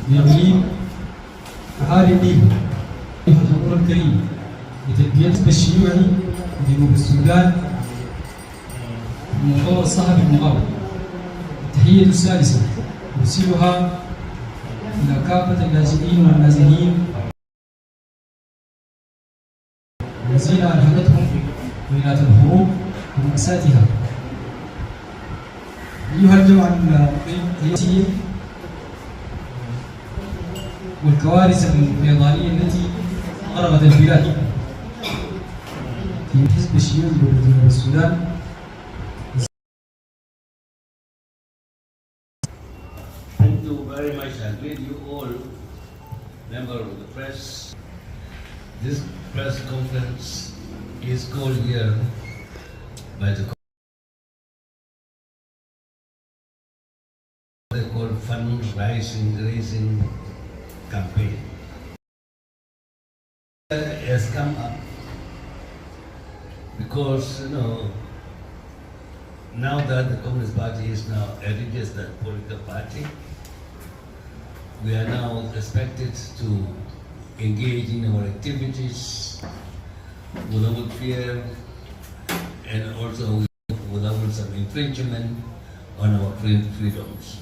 بإقليم أهالي النيل الحضور الكريم لتلبية الشيوعي جنوب السودان الموضوع الصحفي المقاوم. التحية السادسة أرسلها إلى كافة اللاجئين والنازحين الذين ألهمتهم ولايات الحروب ومأساتها. أيها الجماعة السياسية والكوارث الفيضانية التي غرقت البلاد في حزب الشيوعي جنوب السودان. Thank you very much. I greet you all, members of the press. This press conference is called here by the they call fundraising campaign. Has come up because now that the Communist Party is now a registered political party, we are now expected to engage in our activities without fear and also without some infringement on our freedoms.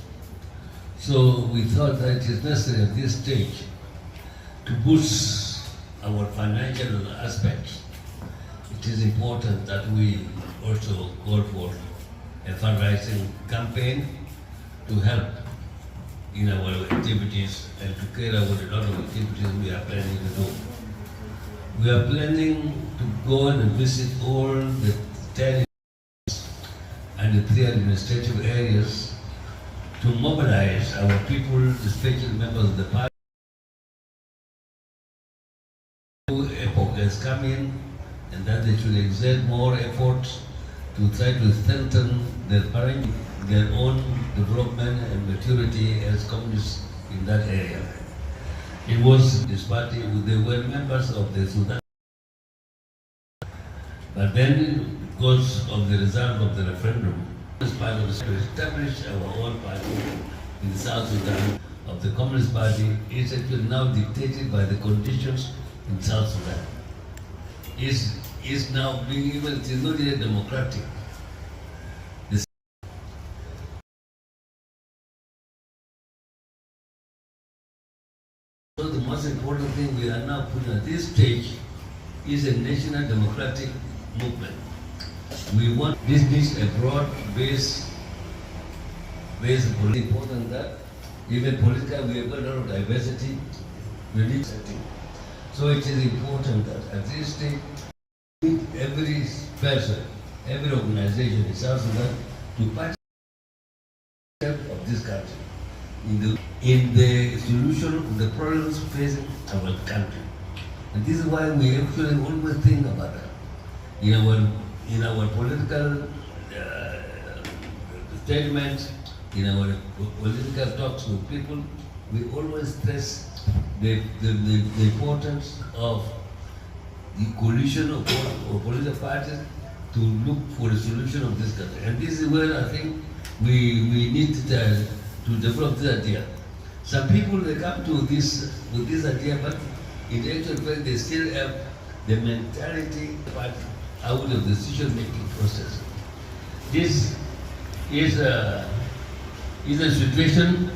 So we thought that it is necessary at this stage to boost our financial aspects. It is important that we also call for a fundraising campaign to help in our activities and to carry out a lot of activities we are planning to do. We are planning to go and visit all the 10 and the 3 administrative areas to mobilize our people, especially members of the party. Epoch has come in, and that they should exert more efforts to try to strengthen their own development and maturity as communists in that area. It was this party, they were members of the Sudan. But then, because of the result of the referendum, this party was to establish our own party in South Sudan of the Communist Party is actually now dictated by the conditions in South Sudan. Is now being even, it is not yet democratic. So the most important thing we are now putting at this stage is a national democratic movement. We want this needs a broad-based political. Important that even political we have got a lot of diversity. We need setting. So it is important that at this stage every person, every organization in South Sudan to participate of this country in the solution of the problems facing our country. And this is why we actually always think about that. In our political statements, in our political talks with people, we always stress the importance of the coalition of political parties to look for a solution of this country. And this is where I think we need to develop this idea. Some people, they come to this with this idea, but in actual fact they still have the mentality part out of the decision-making process. This is a situation.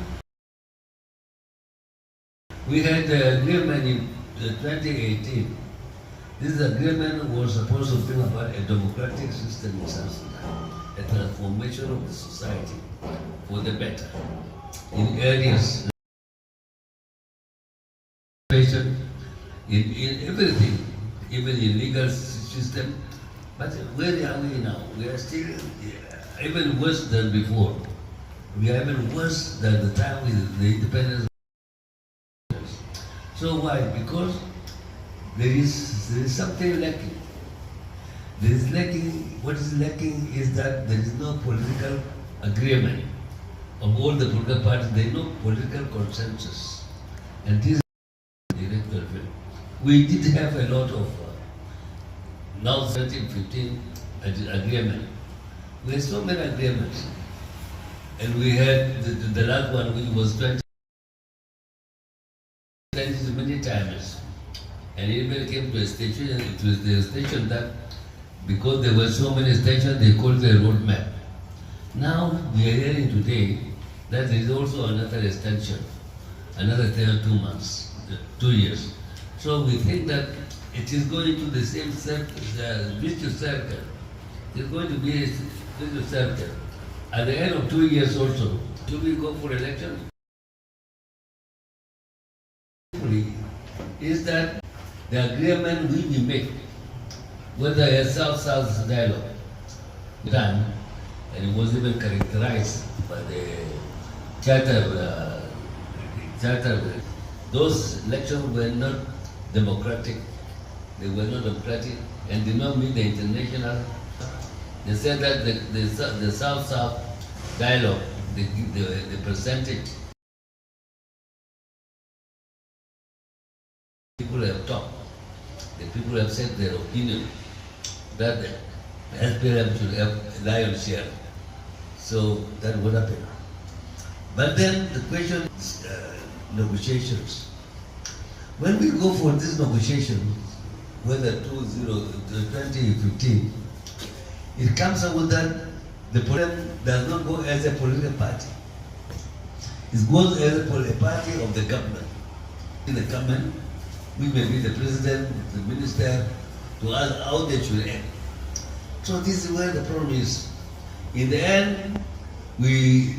We had an agreement in 2018. This agreement was supposed to bring about a democratic system in South Sudan, a transformation of the society for the better in areas, in everything, even in legal system. But where are we now? We are still even worse than before. We are even worse than the time with the independence. So why? Because there is something lacking. There is lacking. What is lacking is that there is no political agreement of all the political parties. There is no political consensus, and this is the electoral field. We did have a lot of now 13-15 agreement. We had so many agreements, and we had the last one which was 20. many times. And it even came to a station, it was the station that, because there were so many stations, they called the road map. Now we are hearing today that there is also another extension, another 2 months, 2 years. So we think that it is going to the same vicious circle. It is going to be a vicious circle. At the end of 2 years also, should we go for election? Is that the agreement we make, whether a South-South dialogue, done, and it was even characterized by the charter, those elections were not democratic. They were not democratic and did not meet the international. They said that the South-South dialogue, the percentage people have talked, the people have said their opinion that the SPLM should have a lion's share. So that would happen. But then the question is negotiations. When we go for this negotiation, whether 2015, it comes out with that the problem does not go as a political party. It goes as a party of the government. In the government, we may be the president, the minister, to ask how they should end. So this is where the problem is. In the end, the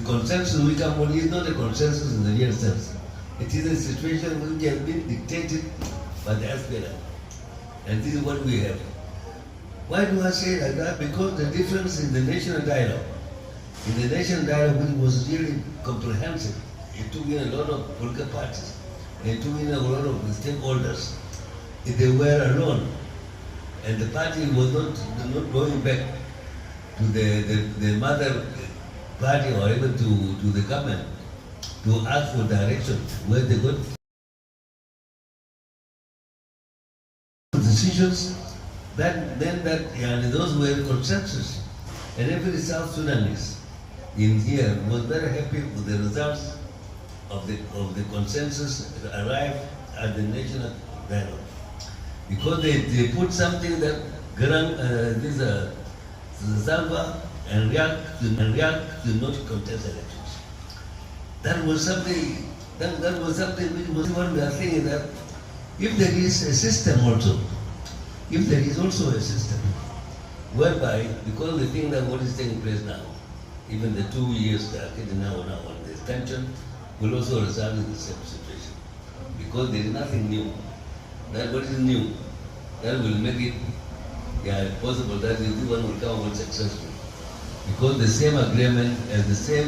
consensus we come on is not a consensus in the real sense. It is a situation which has been dictated by the SPLM. And this is what we have. Why do I say like that? Because the difference in the national dialogue, which was really comprehensive, it took in a lot of political parties, and it took in a lot of stakeholders. If they were alone, and the party was not going back to the mother party or even to the government to ask for direction where they got decisions, then those were consensus. And every South Sudanese in here was very happy with the results of the consensus that arrived at the national dialogue. Because they put something that Salva and Riek did not contest elections. That was something which was what we are saying, that if there is a system also, if there is also a system whereby, because we think that what is taking place now, even the 2 years that are now on the extension, will also result in the same situation. Because there is nothing new. That what is new, that will make it possible that this one will come out successful. Because the same agreement and the same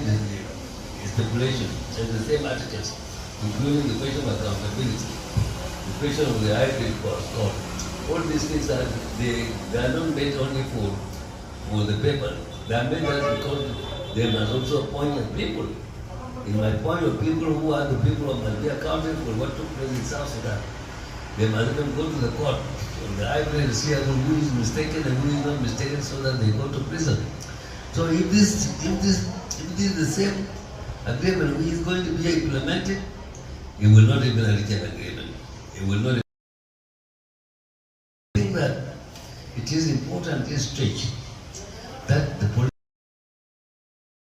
stipulation and the same articles, including the question of accountability, the question of the hybrid cost, all these things they are not made only for the paper. They are made because they must also appoint the people. In my point of people who are the people who must be accountable for what took place in South Sudan. They must even go to the court, or the high and see who is mistaken and who is not mistaken, so that they go to prison. So if this is the same agreement which is going to be implemented, it will not even reach an agreement. It will not. I think that it is important at this stage that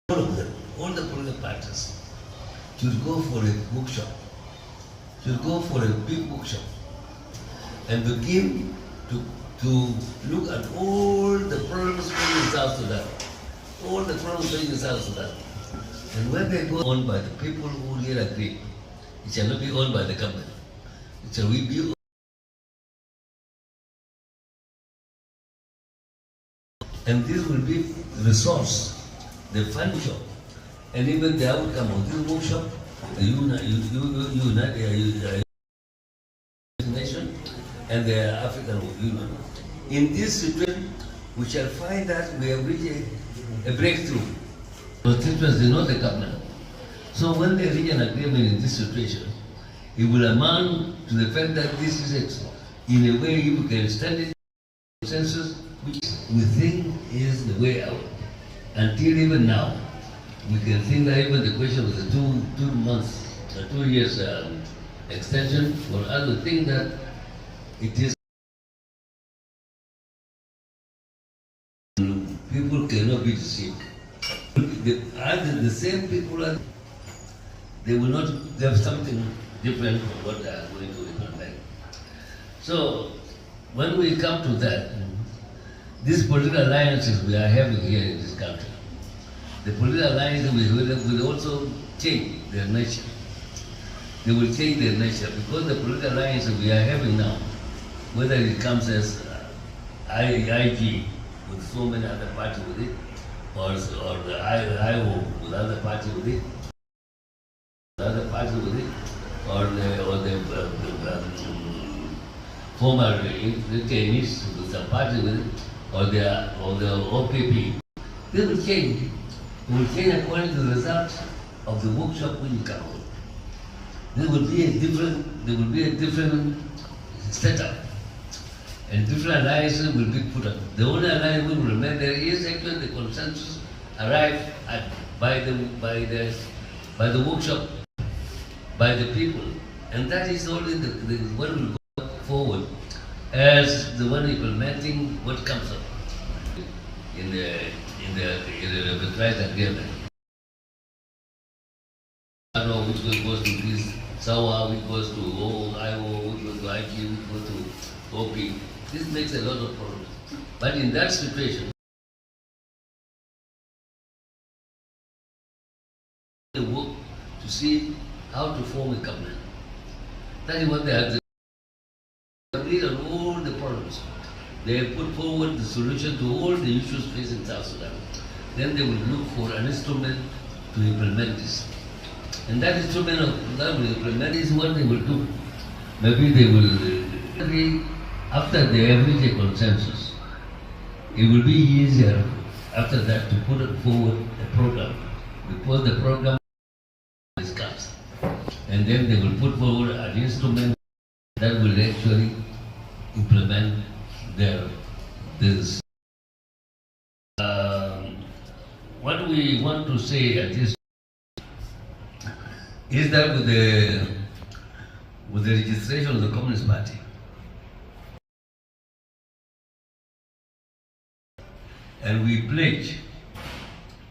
all the political parties should go for a bookshop, should go for a big bookshop, and begin to look at all the problems facing South Sudan, all the problems facing South Sudan. And when they go owned by the people who really agree, it shall not be owned by the government. It shall be owned. And this will be the resource, the function, and even the outcome of this workshop, the United Nation and the African Union. In this situation, we shall find that we have reached a breakthrough. Constituents is not the government. So when they reach an agreement in this situation, it will amount to the fact that this is it. In a way, you can stand it consensus, which we think is the way out. Until even now, we can think that even the question of the 2 months a 2 years extension. For us to think that it is people cannot be deceived. The same people are, they will not have something different from what they are going to implement. So when we come to that, these political alliances we are having here in this country, the political alliances will also change their nature. They will change their nature because the political alliances we are having now, whether it comes as IG with so many other parties with it, or the IO with other parties with it, or the former detainees with some party with it, or the OPP. They will change. They will change according to the results of the workshop when you come out. There will be a different setup. And different alliances will be put up. The only alliance will remain there is actually the consensus arrived at by the workshop, by the people. And that is only the one will go forward as the one implementing what comes up in the revised agreement. I know which one goes to this SAWA, which goes to IO, which goes to IG, which goes to OP. This makes a lot of problems. But in that situation, they work to see how to form a government. That is what they have. They agreed on all the problems. They have put forward the solution to all the issues facing South Sudan. Then they will look for an instrument to implement this. And that instrument that will implement is what they will do. Maybe they will, after they have reached a consensus, it will be easier after that to put forward a program. Because the program is discussed. And then they will put forward an instrument that will actually implement this. What we want to say at this is that with the registration of the Communist Party, and we pledge,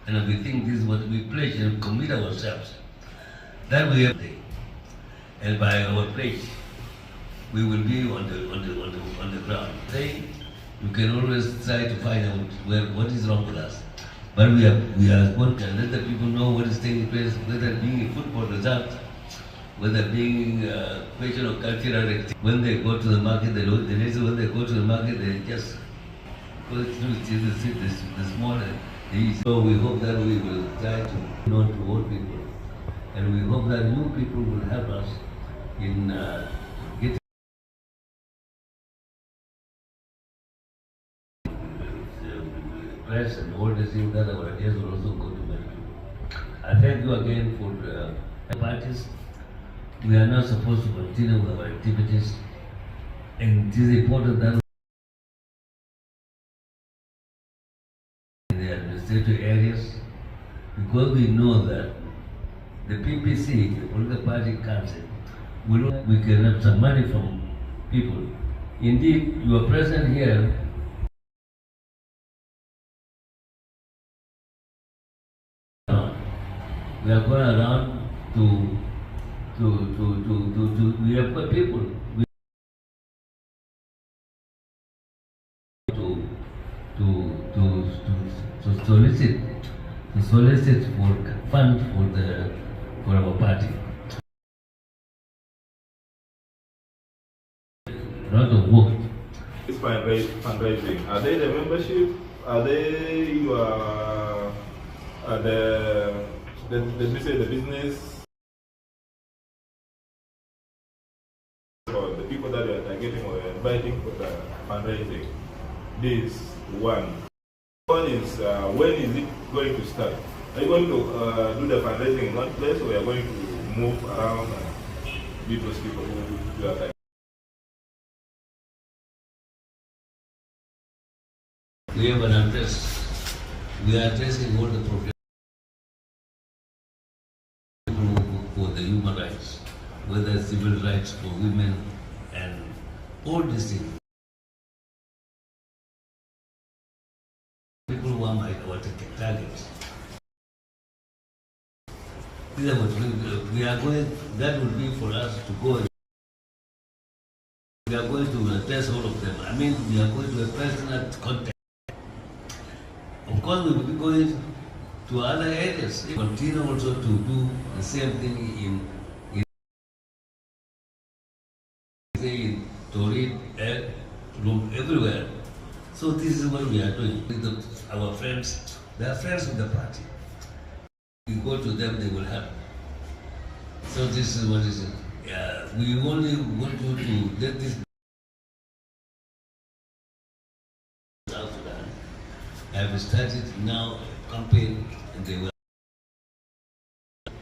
and we think this is what we pledge and commit ourselves, that we have, and by our pledge, we will be on the ground. Saying you can always try to find out what is wrong with us. But we are going to let the people know what is taking place, whether being a football result, whether being a question of cultural activity. When they go to the market, when they go to the market, they just go through the small. So we hope that we will try to know to all people, and we hope that new people will help us in getting press and all the things that our ideas will also go to many people. I thank you again for the parties. We are now supposed to continue with our activities, and it is important that in the administrative areas, because we know that the PPC, the Political Party Council, we can have some money from people. Indeed, you are present here. We are going around we have got people to solicit for funds for our party. A lot of work. This fundraising, are they the membership? Are they your the business or the people that you are targeting or inviting for the fundraising? This one. One is when is it going to start? Are you going to do the fundraising in one place, or are you going to move around and meet those people who you are targeting? We have an address. We are addressing all the problems for the human rights, whether it's civil rights for women and all these things. People who are our targets. These are what we are going, that would be for us to go. We are going to address all of them. I mean, we are going to a personal contact. Of course, we will be going to other areas. We continue also to do the same thing in Torit, everywhere. So this is what we are doing with our friends. They are friends with the party. We go to them, they will help. So this is what is it. We only want you to get this South Sudan. I have started now a campaign and they were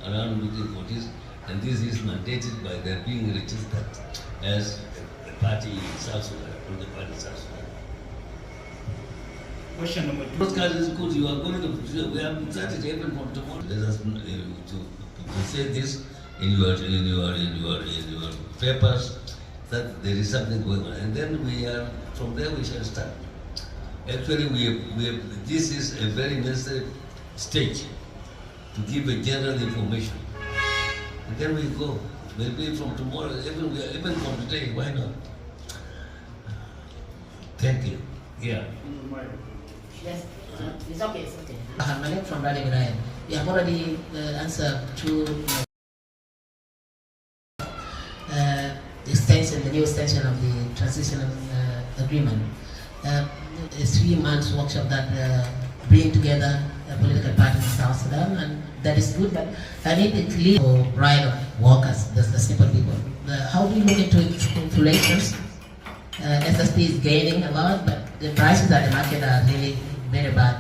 around looking for this, and this is mandated by their being registered as a party in South Sudan, from the party in South Sudan. Question number 2. Those guys is good. You are going to. We have started even from tomorrow. Let us to say this in your papers that there is something going on, and then we are from there we shall start. Actually, this is a very necessary stage to give a general information, and then we go. Maybe from tomorrow, even from today. Why not? Thank you. Yeah. Yes, it's okay, it's okay. Malik from Radio Vilayan. We have already answered to the new extension of the transitional agreement. A 3 months workshop that bring together political parties in South Sudan, and that is good, but I need a clear right of workers, the simple people. How do you look into inflations? SSP is gaining a lot, but the prices at the market are really very bad.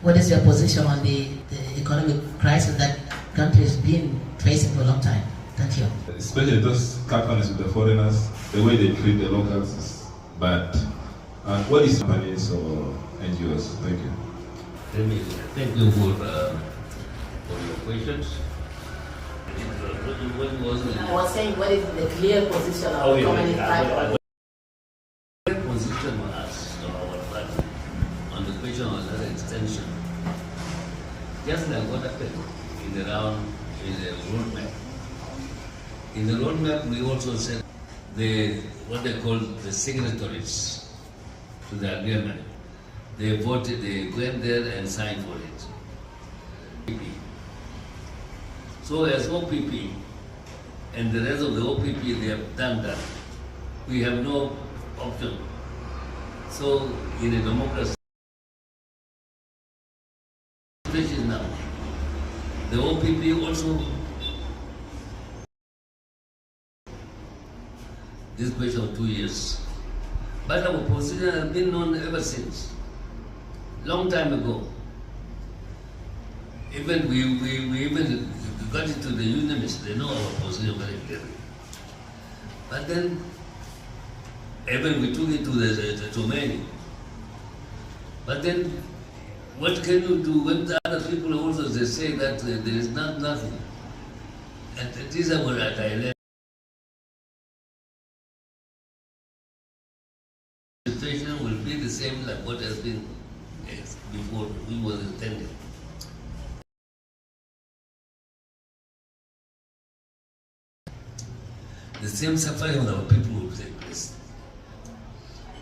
What is your position on the economic crisis that country has been facing for a long time? Thank you. Especially those companies with the foreigners, the way they treat the locals is bad. And what is companies or NGOs? Thank you. Thank you for your questions. What was it? I was saying, what is the clear position of the communist party? Position on us, on our party, on the question of another extension. Just like what happened in the roadmap. In the roadmap, we also said what they call the signatories to the agreement. They voted, they went there and signed for it. So as OPP and the rest of the OPP, they have done that. We have no option. So in a democracy, now, the OPP also, this question of 2 years. But our position has been known ever since. Long time ago. Even we even got into the unionists, they know our position very clearly. But then, even we took it to the domain. But then, what can you do when the other people also they say that there is nothing? And these are what I learned. The situation will be the same like what has been before we was intended. The same suffering of our people will take place.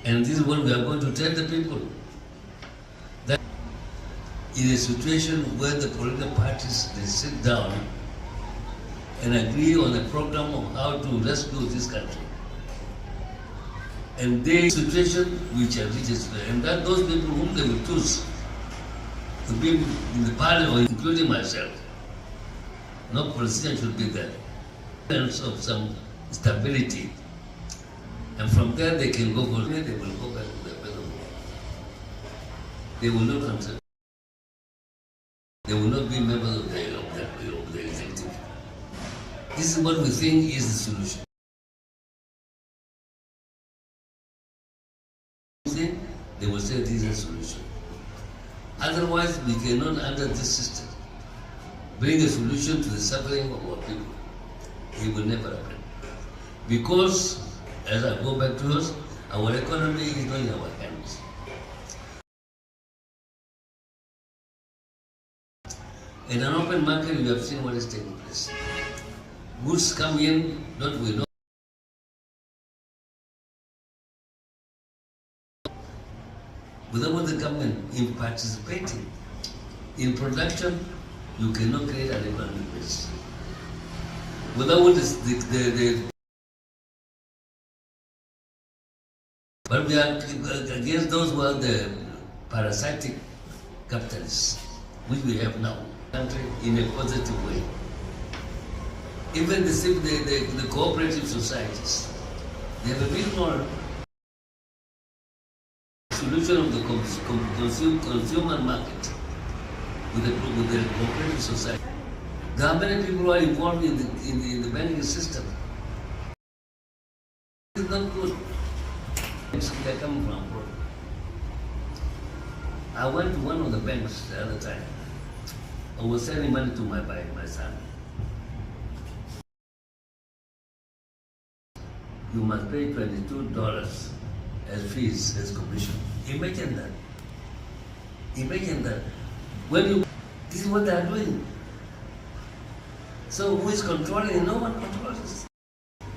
And this is what we are going to tell the people. That in a situation where the political parties, they sit down and agree on a program of how to rescue this country. And the situation which are reached, and that those people whom they will choose to be in the parliament, including myself, no politician should be there. Sense of some stability. And from there they can go for they will go back to the present world. They will not answer. They will not be members of the executive. This is what we think is the solution. They will say this is a solution. Otherwise, we cannot, under this system, bring a solution to the suffering of our people. it will never happen. Because, as I go back to us, our economy is not in our hands. In an open market, you have seen what is taking place. Goods come in, don't we know? Without the government in participating in production, you cannot create an economic base. Without but we are against those who are the parasitic capitalists, which we have now, country in a positive way. Even the cooperative societies, they have a bit more solution of the consumer market with the cooperative society. There are many people who are involved in the banking system. It's not good. They are coming from abroad. I went to one of the banks the other time. I was sending money to my son. You must pay $22 as fees, as commission. Imagine that. Imagine that. This is what they are doing. So who is controlling it? No one controls it.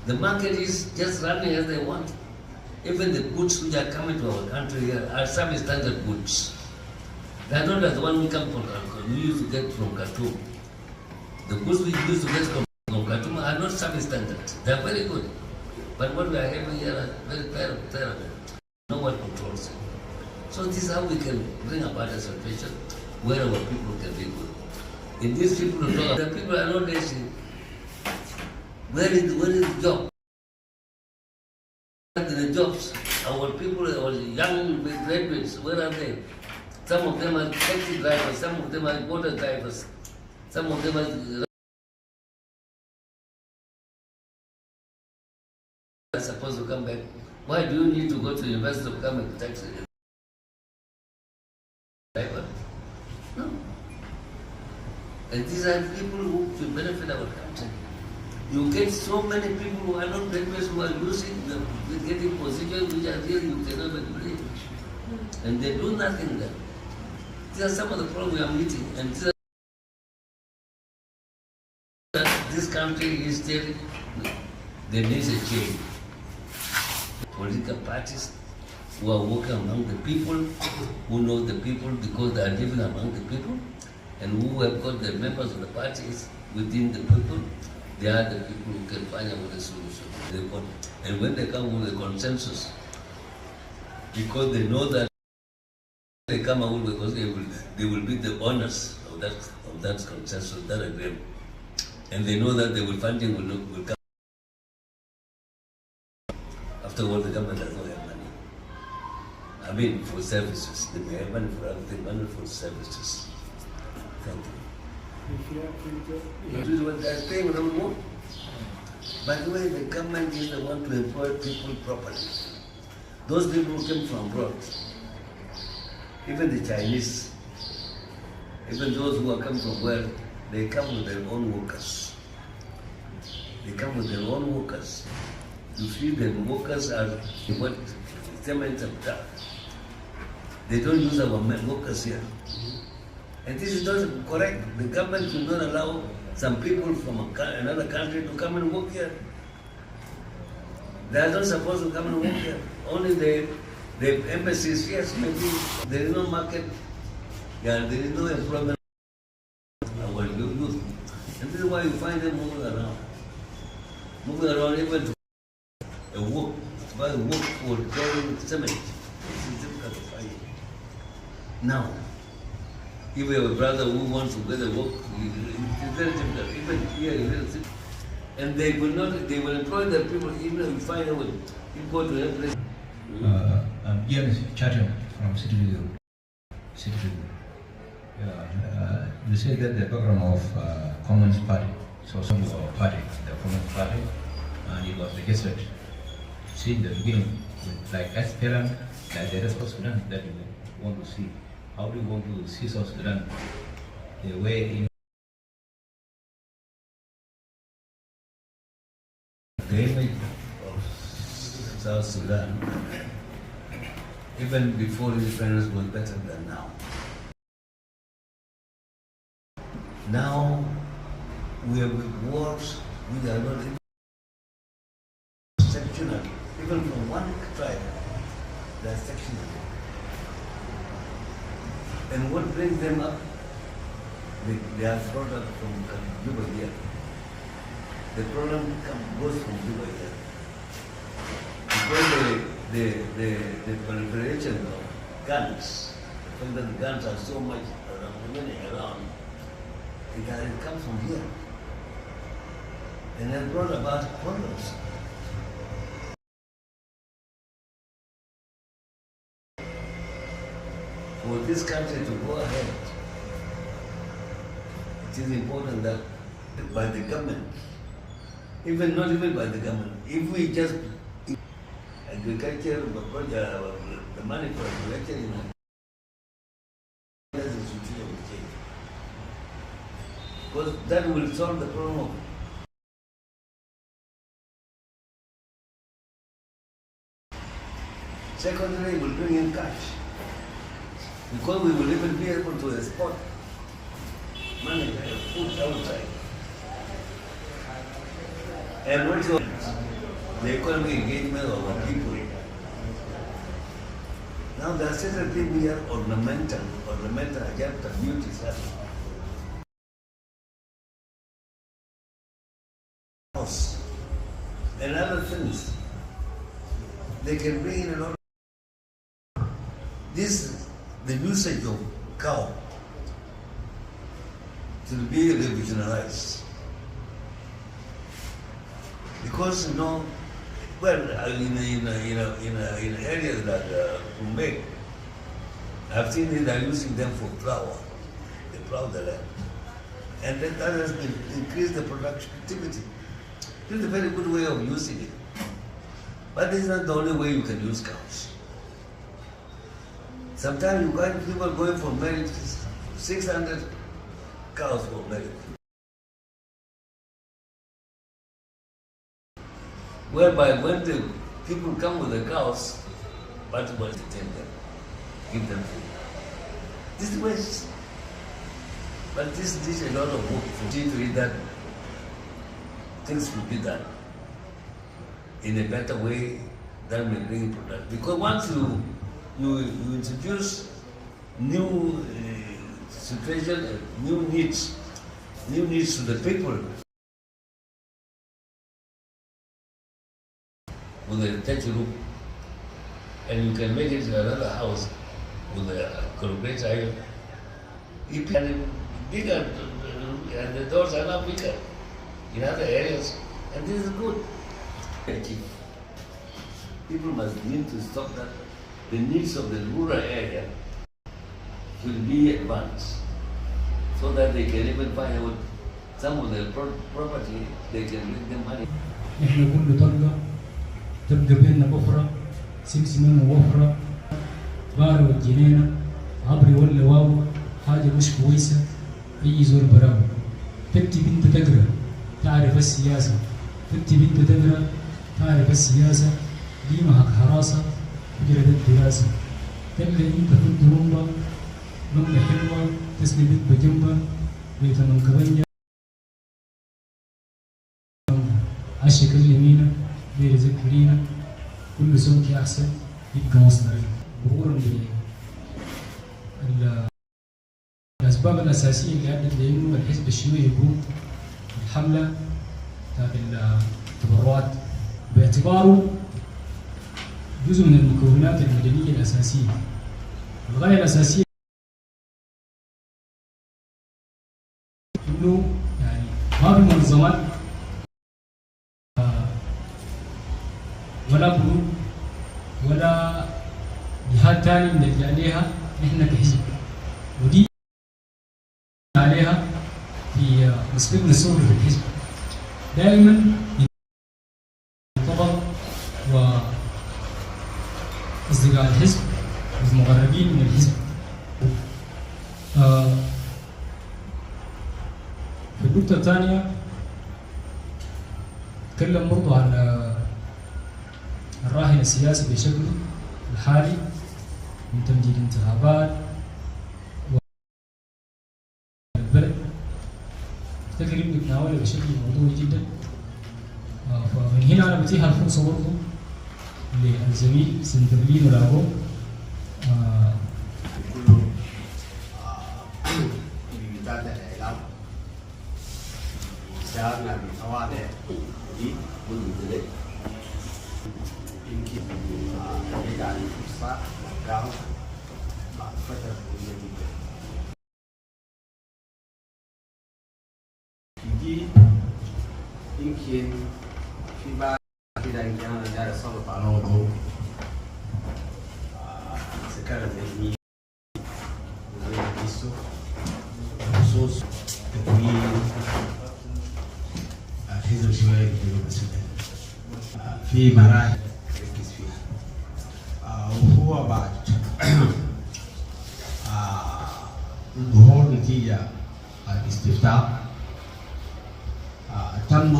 The market is just running as they want. Even the goods which are coming to our country here are sub-standard goods. They are not like the one we used to get from Khartoum. The goods we used to get from Khartoum are not sub-standard. They are very good. But what we are having here are very terrible. No one controls it. So this is how we can bring about a situation where our people can be good. In these people who talk, the people are not lazy. Where is the job? The jobs, our people, our young graduates, where are they? Some of them are taxi drivers, some of them are water drivers, some of them are supposed to come back. Why do you need to go to the university to become a taxi driver? No. And these are people who should benefit our country. You get so many people who are not graduates who are getting positions which are really you cannot believe. And they do nothing there. These are some of the problems we are meeting. And this country is still, there needs a change. Political parties who are working among the people, who know the people because they are living among the people, and who have got the members of the parties within the people. They are the people who can find out the solution. And when they come with a consensus, because they know that they come out because they will be the owners of that consensus, that agreement. And they know that the funding will come. After all, the government does not have money. I mean, for services. They may have money for other things, money for services. Thank you. This is what they are saying without more. By the way, the government is the one to employ people properly. Those people who came from abroad, even the Chinese, even those who are coming from where, they come with their own workers. They come with their own workers. You see, the workers are what cement and stuff. They don't use our workers here. And this is not correct. The government should not allow some people from another country to come and work here. They are not supposed to come and work here. Only the embassies, yes, maybe there is no market, there is no employment for our youth. And this is why you find them moving around. Moving around even to work for carrying cement. This is difficult to find. Now, if we have a brother who wants to get a work, it's very difficult. Even here, and they will employ their people even if you find out, you go to a place. I'm Ian Chatham from City Group. You said that the background of Communist Party, so some of our party, the Communist Party, and it was registered since the beginning, with like SPLM, like the rest of Sudan that you want to see. How do you want to see South Sudan the way in the image of South Sudan, even before independence, was better than now. Now we are with wars which are not sectional, even from one tribe, they are sectional. And what brings them up? They are brought up from Juba here. The problem goes from Juba here. Because the proliferation of guns, the fact that the guns are so much around, it comes from here. And it brought about problems. For this country to go ahead, it is important that by the government, not even by the government, if we just agriculture, the money for agriculture in the situation will change. Because that will solve the problem of secondly, will bring in cash. Because we will even be able to export money, food outside. And also the economic engagement of our people. Now there are certain things we are ornamental, agenda, beauties, house, and other things. They can bring in a lot of the usage of cow to be revolutionized. Because well, in areas that make, I've seen it, they're using them for flour. They plow the land. And that has been increased the productivity. It's a very good way of using it. But it's not the only way you can use cows. Sometimes you find people going for marriage, 600 cows for marriage. Whereby when the people come with the cows, but will detain them, give them food. This is waste. But this is a lot of work for you to read that things will be done in a better way that may bring product. Because once you introduce new situation, new needs to the people, with a thatch roof, and you can make it another house with a concrete iron. If it's bigger, and the doors are now bigger in other areas, and this is good. People must need to stop that. The needs of the rural area should be advanced, so that they can even buy out some of their property, they can make them money. تبقى بيننا بفرة سمسمين ووفرة بارة والجنينة عبري ولا واو حاجة مش كويسة أي زول براو تبتي بنت تقرأ تعرف السياسة تبتي بنت تقرأ تعرف السياسة قيمة حراسة فكرة الدراسة تلقى أنت في الدرومبة مملة حلوة تسمي بيت بجنبة بيت منكبنية عالشكل اليمينة غير ذكرينا كل صوتي أحسن يبقى مصدري مرورا الأسباب الأساسية اللي أدت لأنه الحزب الشيوعي يقوم الحملة بتاعت التبرعات باعتباره جزء من المكونات المدنية الأساسية. الغاية الأساسية إنه يعني ما في منظمات ولا بنوك ولا جهات ثانية نلجأ عليها نحن كحزب، ودي عليها في مسلكنا الثوري في الحزب دائما ينتظر وأصدقاء الحزب والمغربين من الحزب. في النقطة الثانية تكلم برضو عن الراهن السياسي بشكله الحالي من تمديد انتخابات البلد. افتكر انه تناولها بشكل موضوعي جدا. فمن هنا انا بتيح الفرصه برضو للزميل سندرلين ولاغو سيارنا بمواضع دي والمدلل يمكن يجعل الفرصة مقام بعد فترة طويلة جدا. دي يمكن في بعض كده يمكن أنا جاي أسلط على موضوع سكرة ذهنية وزي القصة بخصوص تكوين حزب شوية في جنوب السودان في مراحل ركز فيها وهو بعد ظهور نتيجة الاستفتاء تم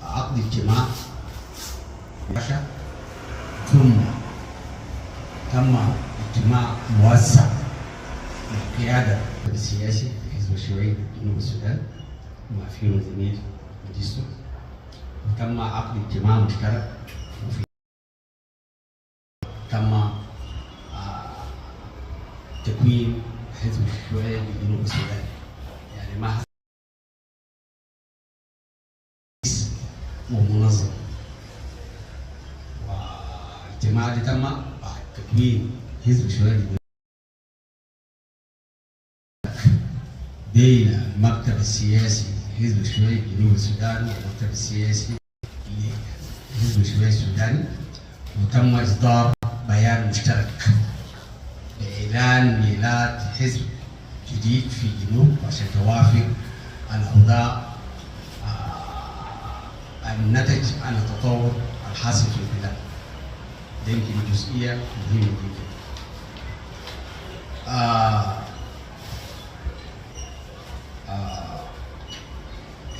عقد اجتماع ثم تم اجتماع موسع للقيادة السياسي في حزب الشيوعي في جنوب السودان مع فيه زميل مجلسه، وتم عقد اجتماع مشترك وفي تم تكوين حزب الشيوعي في جنوب السودان، يعني ما ومنظم. والاجتماع اللي تم بعد تكوين حزب الشيوعي بين المكتب السياسي حزب الشيوعي في جنوب السودان والمكتب السياسي لحزب الشيوعي السوداني، وتم إصدار بيان مشترك بإعلان ميلاد حزب جديد في الجنوب عشان توافق الأوضاع النتج عن التطور الحاصل في البلاد. ده يمكن جزئية مهمة جدا.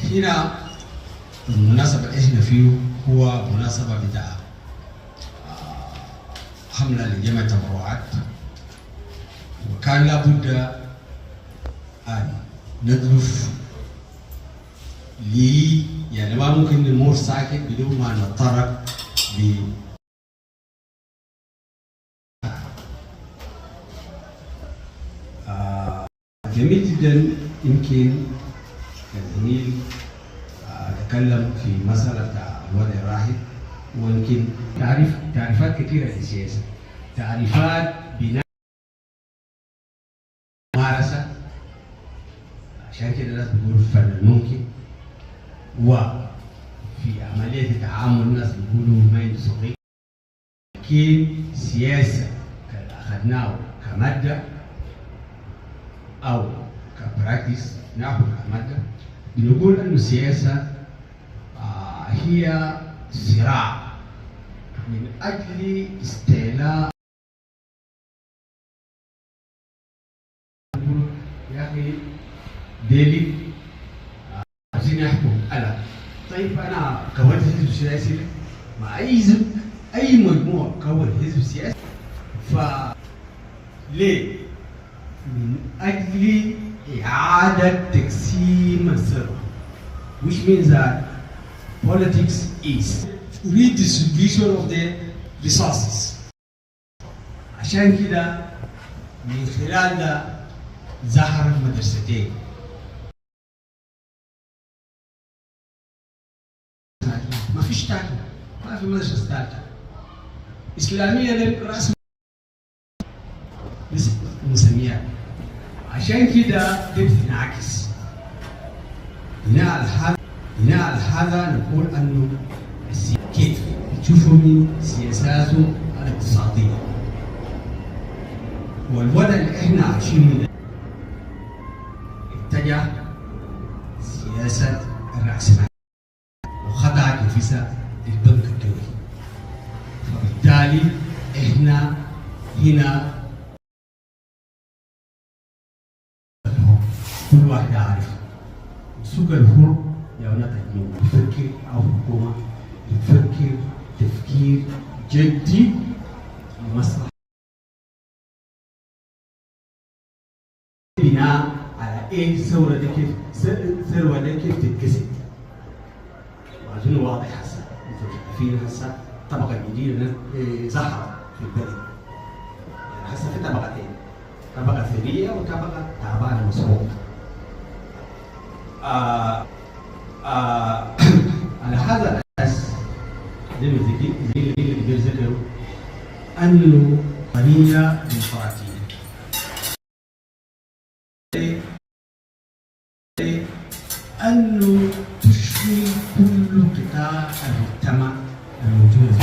هنا المناسبة اللي احنا فيه هو مناسبة بتاع حملة لجمع تبرعات، وكان لابد أن ندرس يعني ما ممكن نمر ساكت بدون ما نتطرق جميل جدا. يمكن الزميل تكلم في مسألة الوضع الراهن، ويمكن تعريفات كثيرة للسياسة، تعريفات بناء ممارسة، عشان كده الناس بيقولوا فن الممكن، وفي عملية التعامل الناس بيقولوا ميل صغير. لكن سياسة أخذناه كمادة أو كبراكتس ناخذ كمادة، بنقول أن السياسة هي صراع من أجل استعلاء. يا أخي ديلي عايزين يحكم أنا، طيب أنا كونت حزب سياسي مع أي مجموعة كون حزب سياسي، فليه؟ من أجل إعادة تقسيم الثروة، which means that politics is redistribution of the resources. عشان كده من خلال ده ظهرت مدرستين، ما فيش تاكل، ما في مدرسة ثالثة إسلامية للرأس مسميات. عشان كده دي بتنعكس. بناء على هذا نقول انه كيف تشوفوا من سياساته الاقتصاديه والوضع اللي احنا عايشينه اتجه سياسه الرأسمالية وخضعت نفسها للبنك الدولي، فبالتالي احنا هنا كل واحد عارف السوق الحر يونتك تفكر أو حكومة تفكر تفكير جدي لمصلحة بناء على ايه الثورة دي كيف الثروة دي كيف تتكسب. وأظن واضح هسه انتوا شايفين هسه طبقة جديدة ظهرت في البلد. يعني هسه في طبقتين، طبقة ثرية وطبقة تعبانة مسروقة. على هذا الأساس زي ما اللي ذكروا أنه قضية ديمقراطية أنه تشمل كل قطاع المجتمع الموجود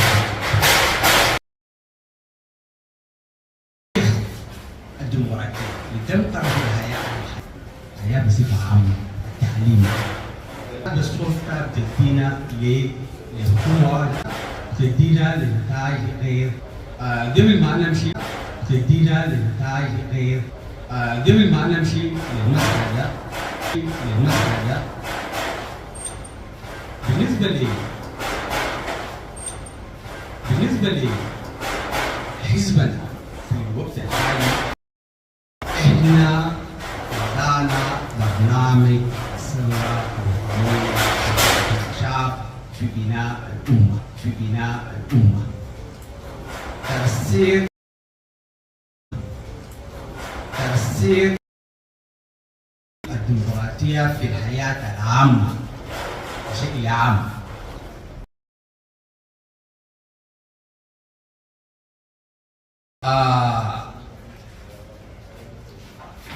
في الديمقراطية لتنقل الحياة بصفة عامة. التعليم هذا السلطة بتدينا للحكومة، بتدينا لنتائج غير قبل ما نمشي، بتدينا لنتائج غير قبل ما نمشي للمسألة بالنسبة لي حزبنا في الوقت الحالي احنا وضعنا برنامج ثورة وطنية الشعب في بناء الأمة ترسيخ الديمقراطية في الحياة العامة بشكل عام.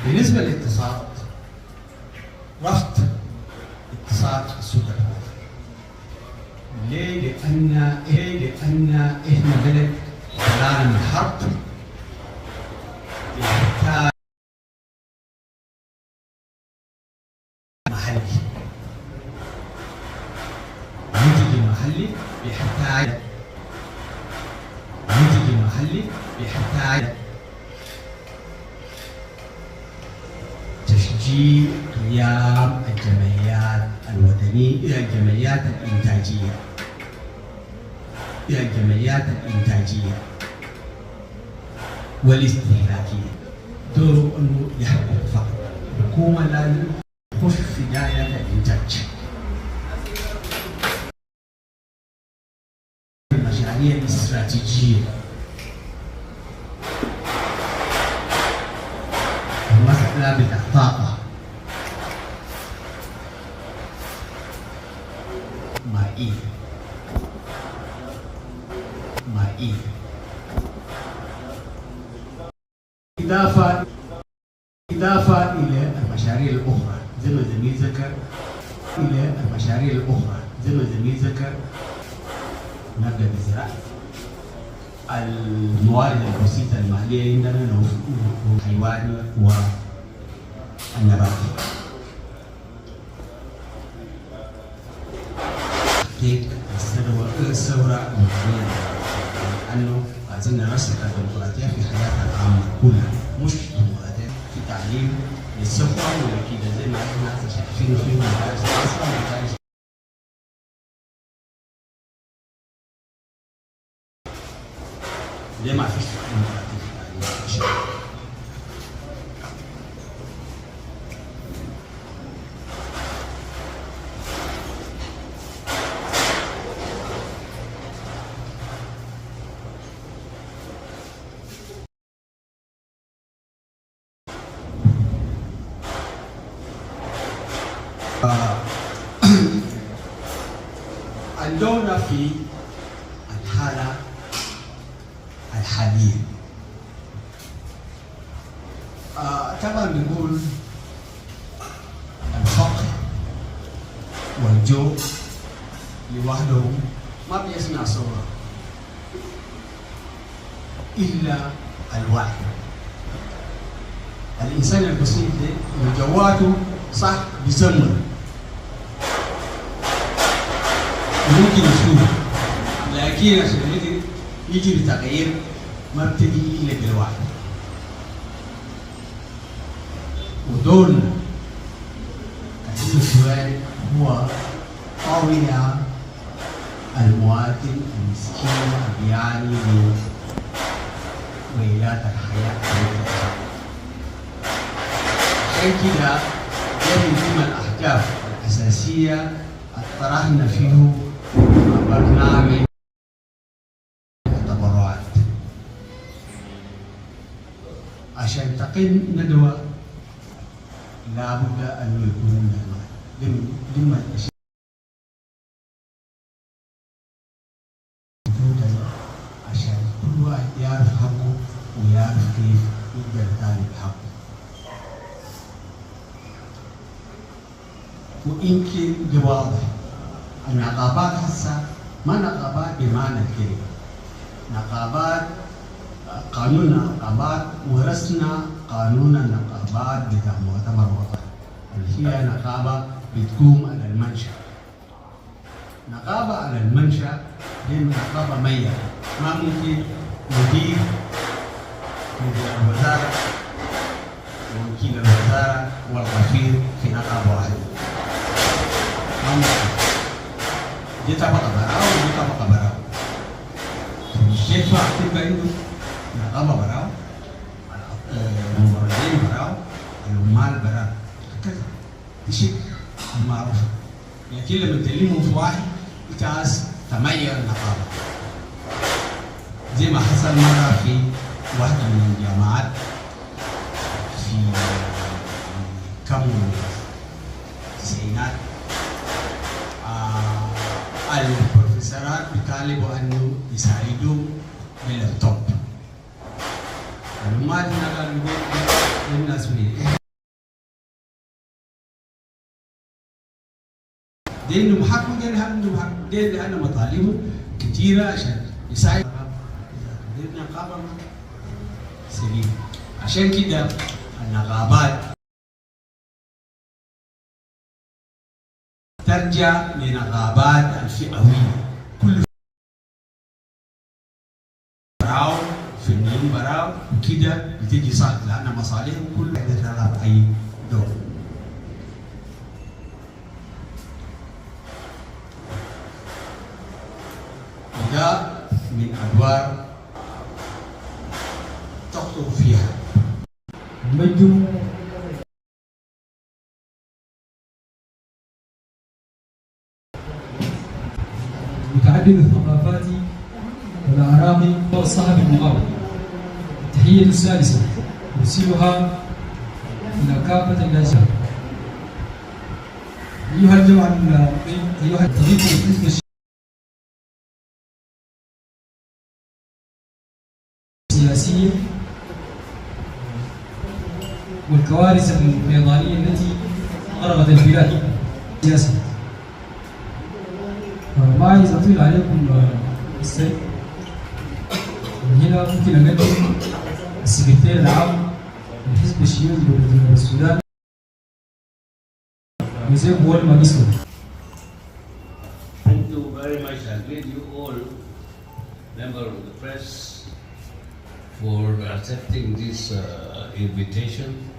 بالنسبة للاقتصاد، رفض اقتصاد السوق الحر. ليه؟ لأن إحنا بلد طلعنا من حرب يحتاج محلي، المنتج المحلي بيحتاج تشجيع قيام الجمعيات الوطنية، الجمعيات الإنتاجية والاستهلاكية. دوره أنه يحقق فقط، الحكومة لازم تخش في دائرة الإنتاج. المشاريع الاستراتيجية، المسألة بالطاقة، مائية إضافة إلى المشاريع الأخرى زي ما الزميل ذكر، نبدأ بزراعة الموارد البسيطة المالية عندنا الحيواني والنباتي. تحقيق الثورة الوطنية لأنه عايزين نرسخ الديمقراطية في حياتنا العامة كلها، مش ديمقراطية في تعليم للصحة ولا كده زي ما احنا شايفين في مدارس خاصة ومدارس ليه ما فيش ديمقراطية في التعليم. الدولة في الحالة الحالية طبعا نقول الفقر والجوع لوحدهم ما بيصنع ثورة، إلا الوعي. الإنسان البسيط ده جواته صح بيزمر ممكن يشوف، لكن عشان يجي لتغيير ما بتجي الا بالوعي. ودورنا كحزب السوداني هو طاوية المواطن المسكين بيعاني من ويلات الحياة. عشان كده ده من ضمن الأهداف الأساسية اطرحنا فيه برنامج التبرعات عشان تقيم ندوة لابد أن يكون ضمن الأشياء عشان كل واحد يعرف حقه ويعرف كيف يقدر يطالب حقه. ويمكن ده واضح النقابات هسه ما نقابات بمعنى الكلمة، نقابات قانون النقابات ورثنا قانون النقابات بتاع مؤتمر وطني اللي هي نقابة بتقوم على المنشأ. نقابة على المنشأ هي نقابة مية، ما ممكن مدير الوزارة ووكيل الوزارة والغفير في نقابة واحدة. ما ممكن. دي طبقة براو ودي طبقة براو. الشيخ تبقى عنده نقابة براو، الممرضين براو، العمال براو، هكذا. دي شيء معروف. لكن لما تلموا في واحد بتعز تميز النقابة. زي ما حصل مرة في واحدة من الجامعات في كم التسعينات، البروفيسورات بيطالبوا انه يساعدوا باللابتوب. العمال قالوا للناس دي انه محقق دي لان مطالبه كثيره عشان يساعد النقابه سليم. عشان كده النقابات ترجع لنقابات الفئويه، كل براو فنيين براو وكده بتيجي صالح لان مصالحهم كلها تلعب اي دور. وده من ادوار تخطر فيها. المجد متعدد الثقافات والأعراق والصحب المقاومة. التحية الثالثة أرسلها إلى كافة الناس. أيها الجماعة، أيها الطريق الحزب السياسية والكوارث الفيضانية التي غرقت البلاد سياسة. ما عايز أطيل عليكم السيد. من هنا ممكن أقدم السكرتير العام للحزب الشيوعي بجنوب السودان جوزيف بول ماجستو. Thank you very much. I greet you all, members of the press, for accepting this invitation.